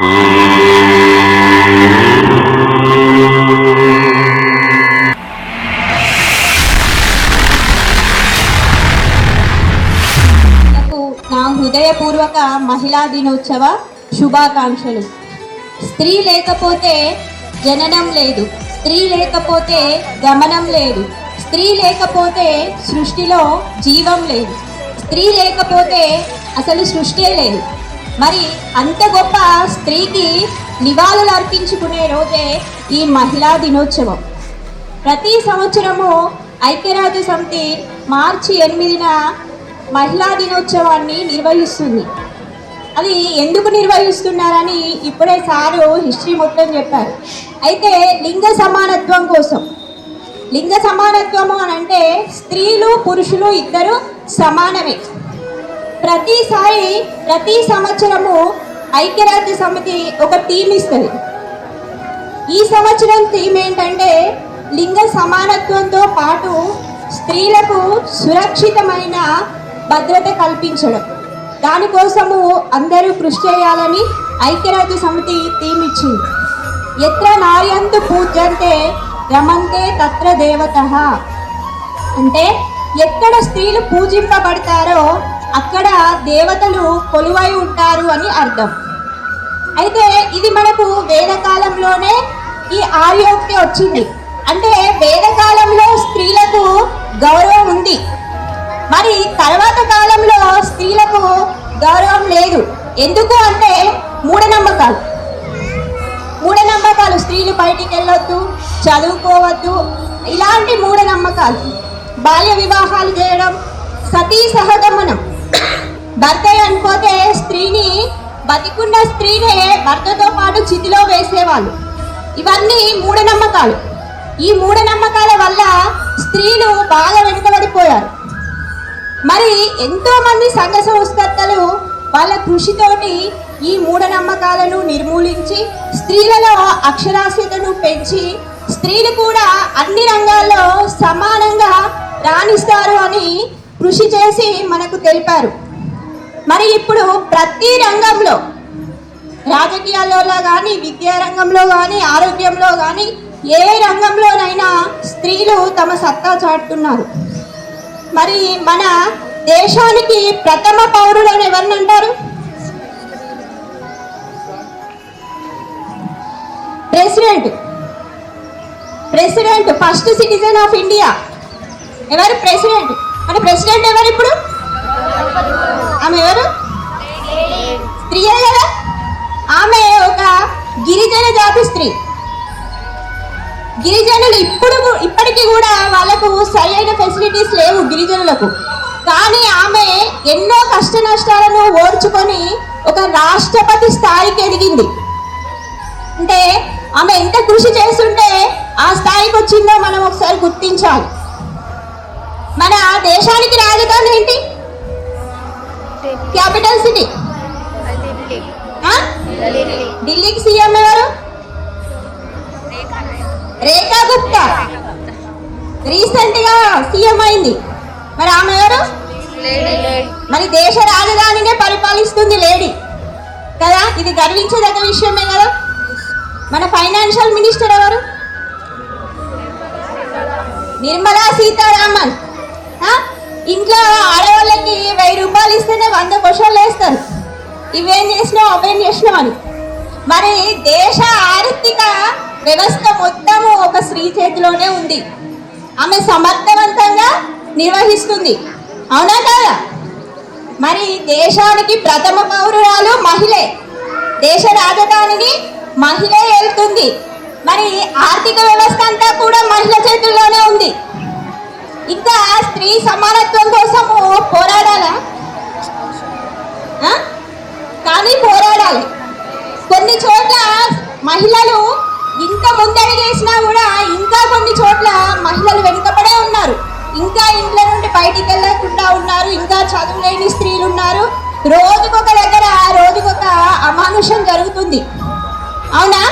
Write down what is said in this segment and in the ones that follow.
నా హృదయపూర్వక మహిళా దినోత్సవ శుభాకాంక్షలు. స్త్రీ లేకపోతే జననం లేదు, స్త్రీ లేకపోతే గమనం లేదు, స్త్రీ లేకపోతే సృష్టిలో జీవం లేదు, స్త్రీ లేకపోతే అసలు సృష్టి లేదు. మరి అంత గొప్ప స్త్రీకి నివాళులు అర్పించుకునే రోజే ఈ మహిళా దినోత్సవం. ప్రతి సంవత్సరము ఐక్యరాజ్య సమితి మార్చి 8న మహిళా దినోత్సవాన్ని నిర్వహిస్తుంది. అది ఎందుకు నిర్వహిస్తున్నారని ఇప్పుడే సారు హిస్టరీ మొత్తం చెప్పారు. అయితే లింగ సమానత్వం కోసం. లింగ సమానత్వము అని అంటే స్త్రీలు పురుషులు ఇద్దరు సమానమే. ప్రతి సంవత్సరము ఐక్యరాజ్య సమితి ఒక థీమ్ ఇస్తుంది. ఈ సంవత్సరం థీమ్ ఏంటంటే లింగ సమానత్వంతో పాటు స్త్రీలకు సురక్షితమైన భద్రత కల్పించడం. దానికోసము అందరూ కృషి చేయాలని ఐక్యరాజ్య సమితి థీమ్ ఇచ్చింది. ఎత్ర నార్యంతు పూజ్యంతే రమంతే తత్ర దేవతః అంటే ఎక్కడ స్త్రీలు పూజింపబడతారో అక్కడ దేవతలు కొలువై ఉంటారు అని అర్థం. అయితే ఇది మనకు వేదకాలంలోనే ఈ ఆర్యోక్తి వచ్చింది. అంటే వేదకాలంలో స్త్రీలకు గౌరవం ఉంది, మరి తర్వాత కాలంలో స్త్రీలకు గౌరవం లేదు. ఎందుకు అంటే మూఢనమ్మకాలు. స్త్రీలు బయటికి వెళ్ళొద్దు, చదువుకోవద్దు, ఇలాంటి మూఢనమ్మకాలు. బాల్య వివాహాలు చేయడం, సతీ సహగమనం. భర్త చనిపోతే స్త్రీని, బతికున్న స్త్రీనే భర్తతో పాటు చితిలో వేసేవాళ్ళు. ఇవన్నీ మూఢనమ్మకాలు. ఈ మూఢనమ్మకాల వల్ల స్త్రీలు బాగా వెనుకబడిపోయారు. మరి ఎంతో మంది సంఘ సంస్కర్తలు వాళ్ళ కృషితోటి ఈ మూఢనమ్మకాలను నిర్మూలించి స్త్రీలలో అక్షరాస్యతను పెంచి స్త్రీలు కూడా అన్ని రంగాల్లో సమానంగా రాణిస్తారు అని కృషి చేసి మనకు తెలిపారు. మరి ఇప్పుడు ప్రతి రంగంలో, రాజకీయాల్లో కానీ, విద్యారంగంలో కానీ, ఆరోగ్యంలో కానీ, ఏ రంగంలోనైనా స్త్రీలు తమ సత్తా చాటుతున్నారు. మరి మన దేశానికి ప్రథమ పౌరుడు అని ఎవరిని అంటారు? President first citizen of India ఎవరు? ప్రెసిడెంట్. మన ప్రెసిడెంట్ ఎవరు ఇప్పుడు? ఆమె ఎవరు? స్త్రీయే కదా. ఆమె ఒక గిరిజన జాతి స్త్రీ. గిరిజనులు ఇప్పటికీ కూడా వాళ్ళకు సరైన ఫెసిలిటీస్ లేవు గిరిజనులకు. కానీ ఆమె ఎన్నో కష్ట నష్టాలను ఓర్చుకొని ఒక రాష్ట్రపతి స్థాయికి ఎదిగింది. అంటే ఆమె ఎంత కృషి చేస్తుంటే ఆ స్థాయికి వచ్చిందో మనం ఒకసారి గుర్తించాలి. మన దేశానికి రాజధాని ఏంటి? క్యాపిటల్ సిటీ ఢిల్లీకి సీఎం ఎవరు? రేఖా గుప్తా. రీసెంట్ గా సీఎం అయింది. మరి ఆమె ఎవరు? మరి దేశ రాజధానినే పరిపాలిస్తుంది లేడీ కదా. ఇది గర్వించదగ్గ విషయమే కదా. మన ఫైనాన్షియల్ మినిస్టర్ ఎవరు? నిర్మలా సీతారామన్. ఇంట్లో ఆడవాళ్ళకి 1000 రూపాయలు ఇస్తేనే 100 క్వశ్చన్లు వేస్తారు, ఇవేం చేసినావు అవేం చేసినావు అని. మరి దేశ ఆర్థిక వ్యవస్థ మొత్తము ఒక స్త్రీ చేతిలోనే ఉంది. ఆమె సమర్థవంతంగా నిర్వహిస్తుంది, అవునా కదా. మరి దేశానికి ప్రథమ పౌరురాలు మహిళే, దేశ రాజధానిని మహిళే వెళ్తుంది. మరి ఆర్థిక వ్యవస్థ అంతా కూడా మహిళ చేతుల్లోనే ఉంది. ఇంకా స్త్రీ సమానత్వం కోసము పోరాడాలా? కానీ పోరాడాలి. కొన్ని చోట్ల మహిళలు ఇంత ముందడుగేసినా కూడా ఇంకా కొన్ని చోట్ల మహిళలు వెనుకబడే ఉన్నారు. ఇంకా ఇంట్లో నుండి బయటికి వెళ్ళకుండా ఉన్నారు. ఇంకా చదువులేని స్త్రీలు ఉన్నారు. రోజుకొక దగ్గర రోజుకొక అమానుషం జరుగుతుంది, అవునా.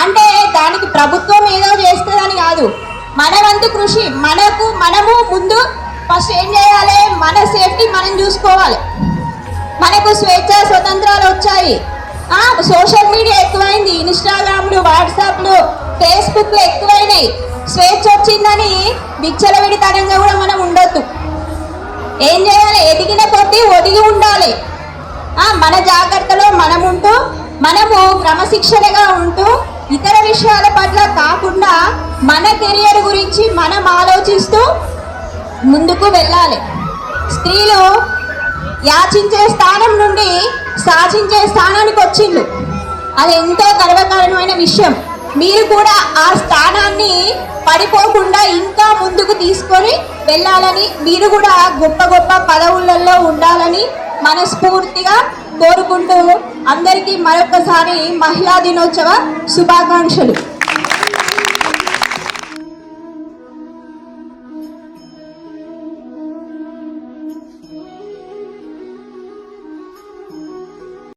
అంటే దానికి ప్రభుత్వం ఏదో చేస్తుందని కాదు, మన వంతు కృషి. మనము ముందు ఫస్ట్ ఏం చేయాలి? మన సేఫ్టీ మనం చూసుకోవాలి. మనకు స్వేచ్ఛ స్వతంత్రాలు వచ్చాయి, సోషల్ మీడియా ఎక్కువైంది, ఇన్స్టాగ్రామ్లు, వాట్సాప్లు, ఫేస్బుక్లు ఎక్కువైనాయి. స్వేచ్ఛ వచ్చిందని విచ్చలవిడితనంగా కూడా మనం ఉండొద్దు. ఏం చేయాలి? ఎదిగిన కొద్దీ ఒదిగి ఉండాలి. మన జాగ్రత్తలో మనం ఉంటూ, మనము క్రమశిక్షణగా ఉంటూ, ఇతర విషయాల పట్ల కాకుండా మన కెరియర్ గురించి మనం ఆలోచిస్తూ ముందుకు వెళ్ళాలి. స్త్రీలు యాచించే స్థానం నుండి సాధించే స్థానానికి వచ్చిండు. అది ఎంతో గర్వకారణమైన విషయం. మీరు కూడా ఆ స్థానాన్ని పడిపోకుండా ఇంకా ముందుకు తీసుకొని వెళ్ళాలని, మీరు కూడా గొప్ప గొప్ప పదవులలో ఉండాలని మనస్ఫూర్తిగా కోరుకుంటూ అందరికీ మరొకసారి మహిళా దినోత్సవ శుభాకాంక్షలు.